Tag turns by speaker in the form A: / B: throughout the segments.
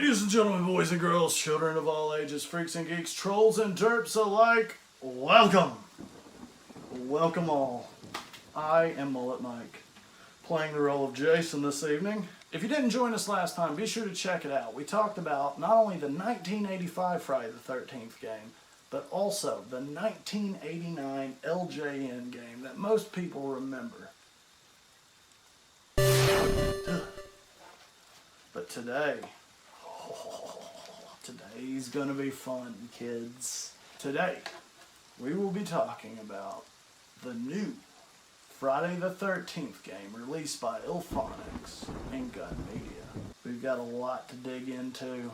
A: Ladies and gentlemen, boys and girls, children of all ages, freaks and geeks, trolls and derps alike, welcome! Welcome all. I am Mullet Mike, playing the role of Jason this evening. If you didn't join us last time, be sure to check it out. We talked about not only the 1985 Friday the 13th game, but also the 1989 LJN game that most people remember. But today, today's gonna be fun, kids. Today, we will be talking about the new Friday the 13th game released by Ilphonics and Gun Media. We've got a lot to dig into,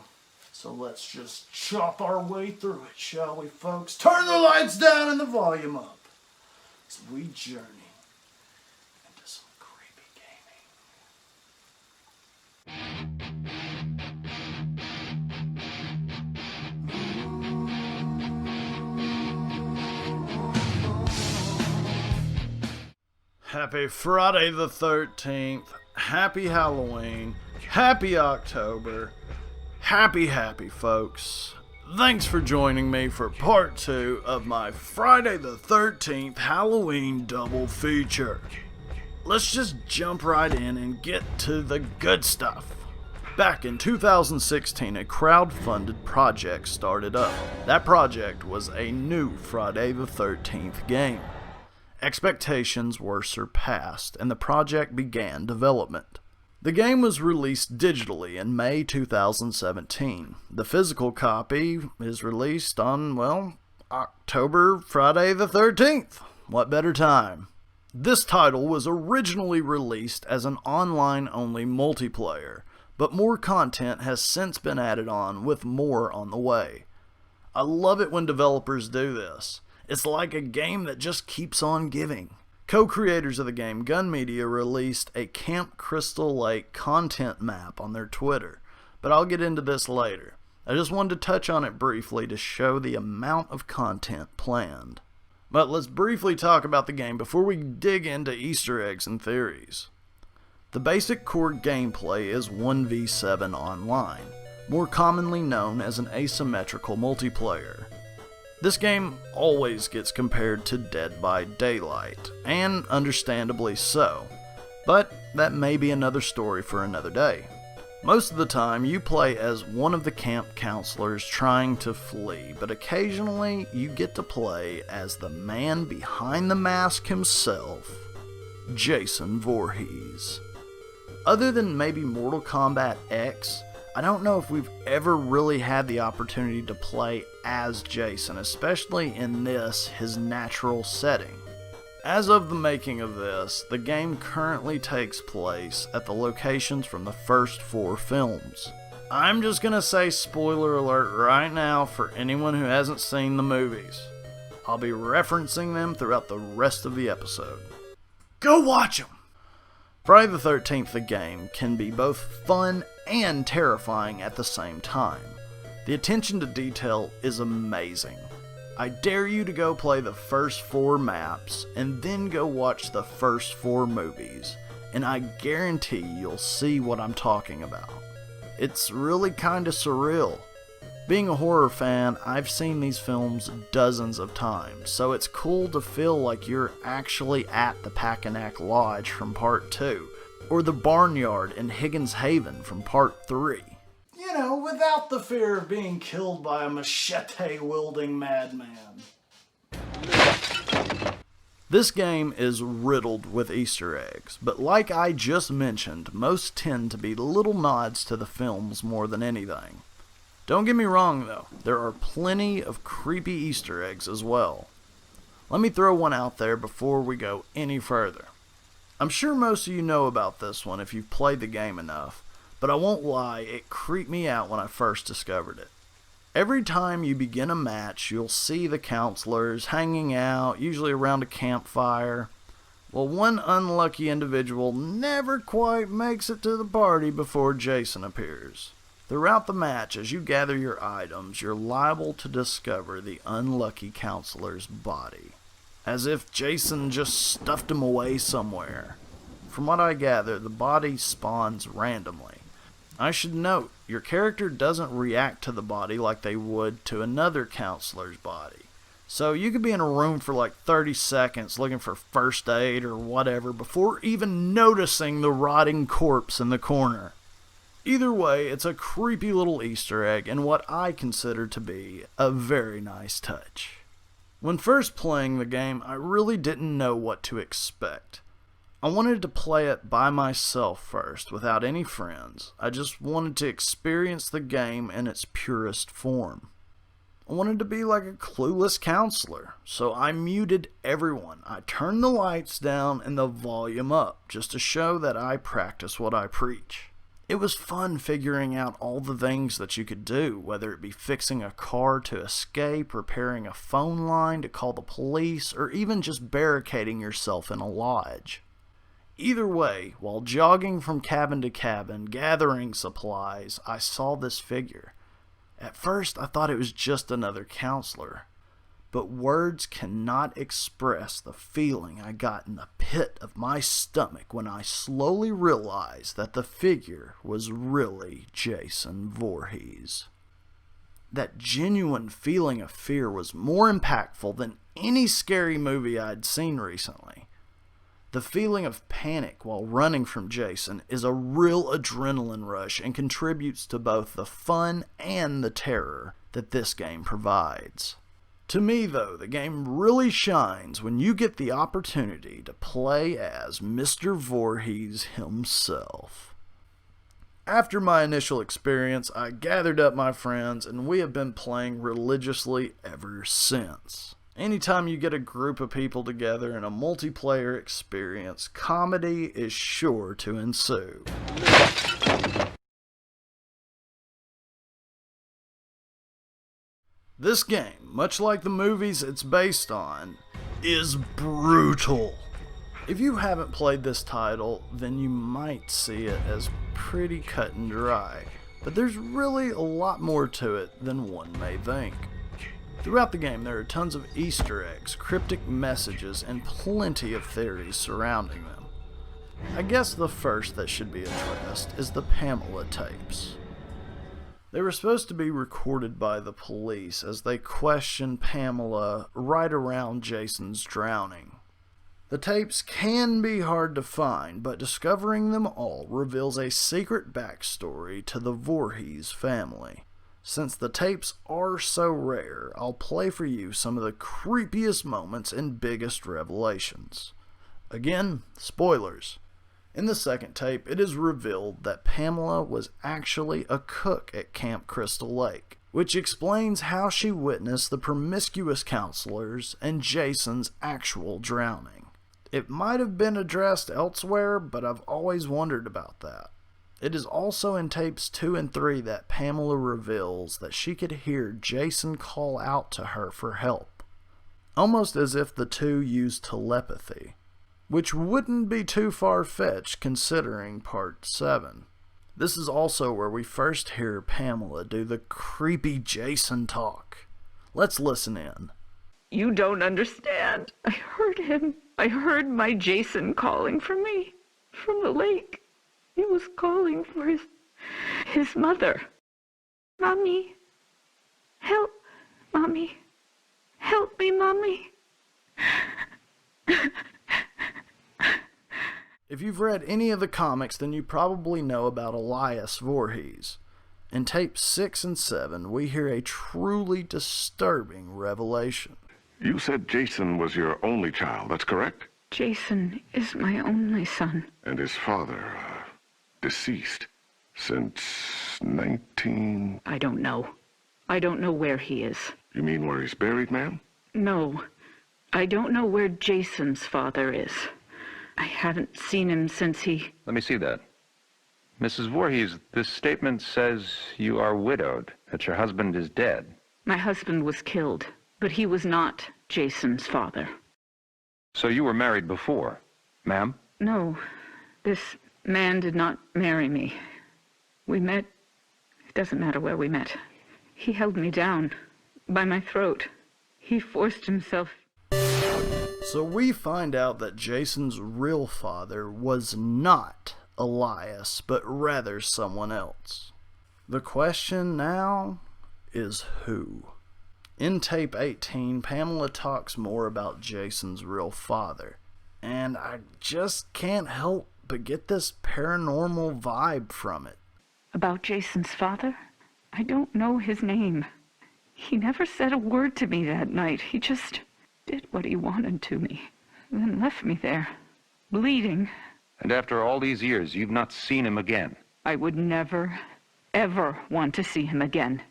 A: so let's just chop our way through it, shall we, folks? Turn the lights down and the volume up as we journey into some creepy gaming. Happy Friday the 13th, happy Halloween, happy October, happy folks. Thanks for joining me for part 2 of my Friday the 13th Halloween double feature. Let's just jump right in and get to the good stuff. Back in 2016, a crowd-funded project started up. That project was a new Friday the 13th game. Expectations were surpassed, and the project began development. The game was released digitally in May 2017. The physical copy is released on, well, October Friday the 13th. What better time? This title was originally released as an online-only multiplayer, but more content has since been added on, with more on the way. I love it when developers do this. It's like a game that just keeps on giving. Co-creators of the game, Gun Media, released a Camp Crystal Lake content map on their Twitter, but I'll get into this later. I just wanted to touch on it briefly to show the amount of content planned. But let's briefly talk about the game before we dig into Easter eggs and theories. The basic core gameplay is 1v7 online, more commonly known as an asymmetrical multiplayer. This game always gets compared to Dead by Daylight, and understandably so, but that may be another story for another day. Most of the time you play as one of the camp counselors trying to flee, but occasionally you get to play as the man behind the mask himself, Jason Voorhees. Other than maybe Mortal Kombat X, I don't know if we've ever really had the opportunity to play as Jason, especially in this, his natural setting. As of the making of this, the game currently takes place at the locations from the first 4 films. I'm just gonna say spoiler alert right now for anyone who hasn't seen the movies. I'll be referencing them throughout the rest of the episode. Go watch them! Friday the 13th, the game, can be both fun and terrifying at the same time. The attention to detail is amazing. I dare you to go play the first 4 maps and then go watch the first 4 movies, and I guarantee you'll see what I'm talking about. It's really kinda surreal. Being a horror fan, I've seen these films dozens of times, so it's cool to feel like you're actually at the Packanack Lodge from Part 2, or the Barnyard in Higgins Haven from Part 3. You know, without the fear of being killed by a machete-wielding madman. This game is riddled with Easter eggs, but like I just mentioned, most tend to be little nods to the films more than anything. Don't get me wrong though, there are plenty of creepy Easter eggs as well. Let me throw one out there before we go any further. I'm sure most of you know about this one if you've played the game enough, but I won't lie, it creeped me out when I first discovered it. Every time you begin a match, you'll see the counselors hanging out, usually around a campfire. Well, one unlucky individual never quite makes it to the party before Jason appears. Throughout the match, as you gather your items, you're liable to discover the unlucky counselor's body, as if Jason just stuffed him away somewhere. From what I gather, the body spawns randomly. I should note, your character doesn't react to the body like they would to another counselor's body. So you could be in a room for like 30 seconds looking for first aid or whatever before even noticing the rotting corpse in the corner. Either way, it's a creepy little Easter egg and what I consider to be a very nice touch. When first playing the game, I really didn't know what to expect. I wanted to play it by myself first, without any friends. I just wanted to experience the game in its purest form. I wanted to be like a clueless counselor, so I muted everyone. I turned the lights down and the volume up, just to show that I practice what I preach. It was fun figuring out all the things that you could do, whether it be fixing a car to escape, repairing a phone line to call the police, or even just barricading yourself in a lodge. Either way, while jogging from cabin to cabin, gathering supplies, I saw this figure. At first, I thought it was just another counselor, but words cannot express the feeling I got in the pit of my stomach when I slowly realized that the figure was really Jason Voorhees. That genuine feeling of fear was more impactful than any scary movie I'd seen recently. The feeling of panic while running from Jason is a real adrenaline rush and contributes to both the fun and the terror that this game provides. To me, though, the game really shines when you get the opportunity to play as Mr. Voorhees himself. After my initial experience, I gathered up my friends and we have been playing religiously ever since. Anytime you get a group of people together in a multiplayer experience, comedy is sure to ensue. This game, much like the movies it's based on, is brutal. If you haven't played this title, then you might see it as pretty cut and dry, but there's really a lot more to it than one may think. Throughout the game, there are tons of Easter eggs, cryptic messages, and plenty of theories surrounding them. I guess the first that should be addressed is the Pamela tapes. They were supposed to be recorded by the police as they questioned Pamela right around Jason's drowning. The tapes can be hard to find, but discovering them all reveals a secret backstory to the Voorhees family. Since the tapes are so rare, I'll play for you some of the creepiest moments and biggest revelations. Again, spoilers. In the second tape, it is revealed that Pamela was actually a cook at Camp Crystal Lake, which explains how she witnessed the promiscuous counselors and Jason's actual drowning. It might have been addressed elsewhere, but I've always wondered about that. It is also in tapes 2 and 3 that Pamela reveals that she could hear Jason call out to her for help, almost as if the two used telepathy, which wouldn't be too far-fetched considering part 7. This is also where we first hear Pamela do the creepy Jason talk. Let's listen in.
B: You don't understand. I heard him. I heard my Jason calling for me from the lake. He was calling for his mother. Mommy, help, Mommy. Help me, Mommy.
A: If you've read any of the comics, then you probably know about Elias Voorhees. In tapes 6 and 7, we hear a truly disturbing revelation.
C: You said Jason was your only child, that's correct?
B: Jason is my only son.
C: And his father, deceased since 19...
B: I don't know. I don't know where he is.
C: You mean where he's buried, ma'am?
B: No. I don't know where Jason's father is. I haven't seen him since he...
D: Let me see that. Mrs. Voorhees, this statement says you are widowed, that your husband is dead.
B: My husband was killed, but he was not Jason's father.
D: So you were married before, ma'am?
B: No, this man did not marry me. We met... It doesn't matter where we met. He held me down by my throat. He forced himself...
A: So we find out that Jason's real father was not Elias, but rather someone else. The question now is who? In tape 18, Pamela talks more about Jason's real father, and I just can't help but get this paranormal vibe from it.
B: About Jason's father? I don't know his name. He never said a word to me that night. He just did what he wanted to me, then left me there, bleeding.
D: And after all these years, you've not seen him again.
B: I would never, ever want to see him again.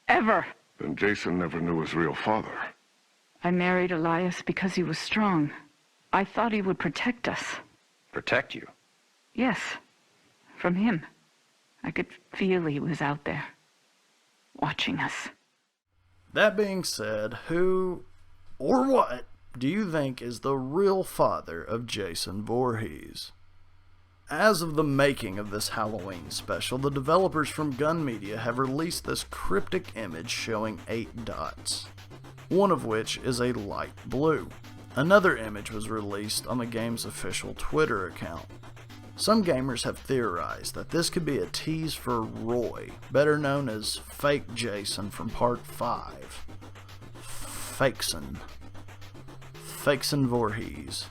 B: Ever!
C: Then Jason never knew his real father.
B: I married Elias because he was strong. I thought he would protect us.
D: Protect you?
B: Yes, from him. I could feel he was out there, watching us.
A: That being said, who or what do you think is the real father of Jason Voorhees? As of the making of this Halloween special, the developers from Gun Media have released this cryptic image showing 8 dots, one of which is a light blue. Another image was released on the game's official Twitter account. Some gamers have theorized that this could be a tease for Roy, better known as Fake Jason from Part 5. Fakeson Voorhees.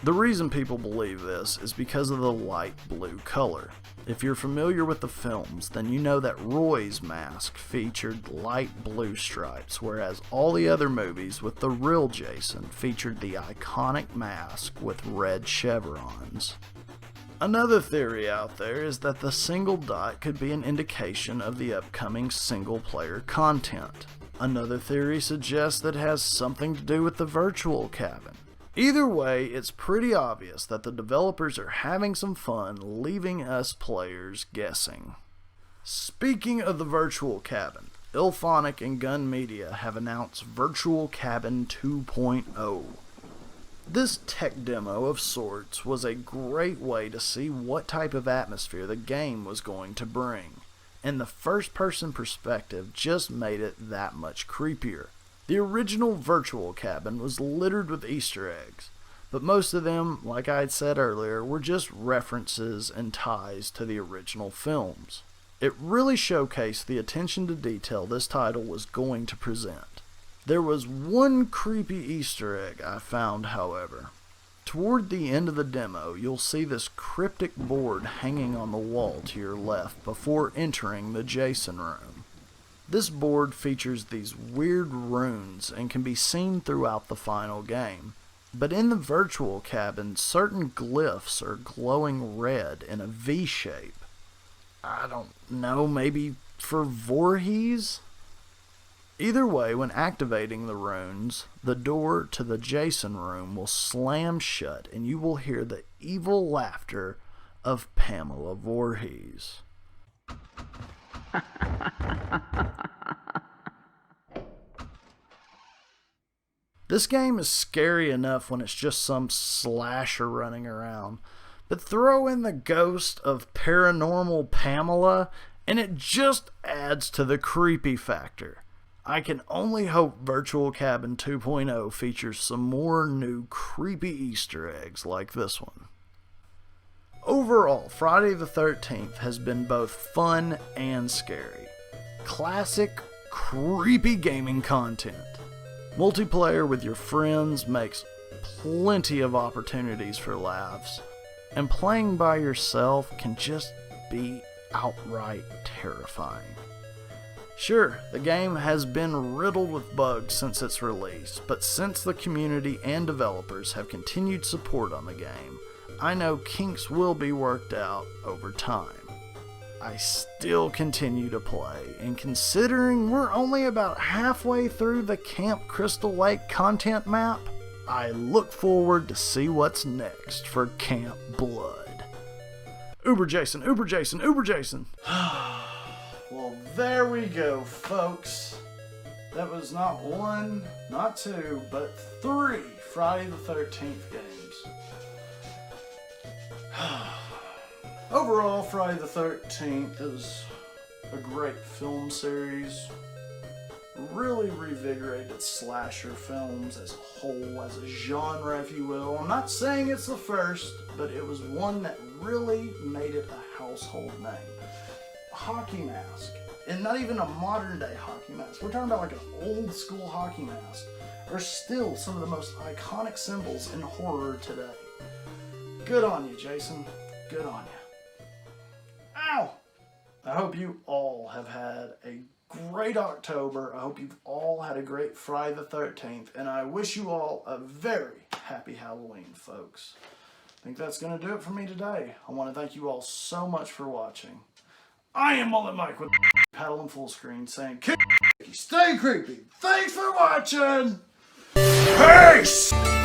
A: The reason people believe this is because of the light blue color. If you're familiar with the films, then you know that Roy's mask featured light blue stripes, whereas all the other movies with the real Jason featured the iconic mask with red chevrons. Another theory out there is that the single dot could be an indication of the upcoming single-player content. Another theory suggests that it has something to do with the virtual cabin. Either way, it's pretty obvious that the developers are having some fun leaving us players guessing. Speaking of the virtual cabin, IllFonic and Gun Media have announced Virtual Cabin 2.0. This tech demo of sorts was a great way to see what type of atmosphere the game was going to bring, and the first-person perspective just made it that much creepier. The original Virtual Cabin was littered with Easter eggs, but most of them, like I had said earlier, were just references and ties to the original films. It really showcased the attention to detail this title was going to present. There was one creepy Easter egg I found, however. Toward the end of the demo, you'll see this cryptic board hanging on the wall to your left before entering the Jason room. This board features these weird runes and can be seen throughout the final game, but in the virtual cabin, certain glyphs are glowing red in a V shape. I don't know, maybe for Voorhees? Either way, when activating the runes, the door to the Jason room will slam shut and you will hear the evil laughter of Pamela Voorhees. This game is scary enough when it's just some slasher running around, but throw in the ghost of paranormal Pamela and it just adds to the creepy factor. I can only hope Virtual Cabin 2.0 features some more new creepy Easter eggs like this one. Overall, Friday the 13th has been both fun and scary. Classic, creepy gaming content. Multiplayer with your friends makes plenty of opportunities for laughs, and playing by yourself can just be outright terrifying. Sure, the game has been riddled with bugs since its release, but since the community and developers have continued support on the game, I know kinks will be worked out over time. I still continue to play, and considering we're only about halfway through the Camp Crystal Lake content map, I look forward to see what's next for Camp Blood. Uber Jason, Uber Jason, Uber Jason! Well, there we go, folks. That was not one, not two, but 3 Friday the 13th games. Overall, Friday the 13th is a great film series. Really revigorated slasher films as a whole, as a genre, if you will. I'm not saying it's the first, but it was one that really made it a household name. Hockey mask, and not even a modern day hockey mask. We're talking about like an old school hockey mask, are still some of the most iconic symbols in horror today. Good on you, Jason. Good on you. Ow! I hope you all have had a great October. I hope you've all had a great Friday the 13th, and I wish you all a very happy Halloween, folks. I think that's going to do it for me today. I want to thank you all so much for watching. I am Mullet Mike with Paddle and Full Screen saying, keep stay creepy. Thanks for watching. Peace!